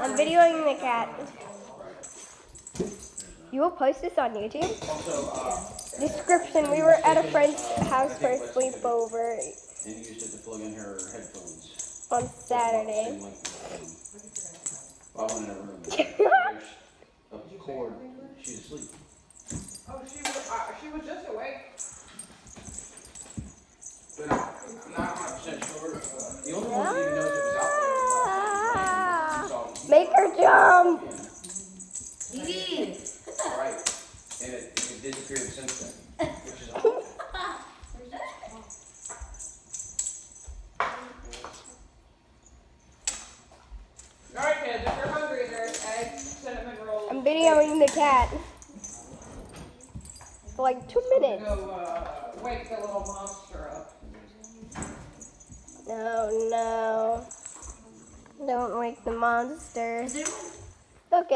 I'm videoing the cat. You will post this on YouTube? Description, we were at a friend's house for a sleepover And used it to plug in her headphones. on Saturday. Well, I went in her room. The cord, she's asleep. Oh, she was just awake. But I'm not 100% sure. The only one who even knows it was out there. Make her jump! Right. And it disappeared since then. Which is awful. Alright, kids, if you're hungry, there's eggs, cinnamon rolls. I'm videoing the cat. For like 2 minutes. Go wake the little monster up. No. Don't wake the monster. Is there one?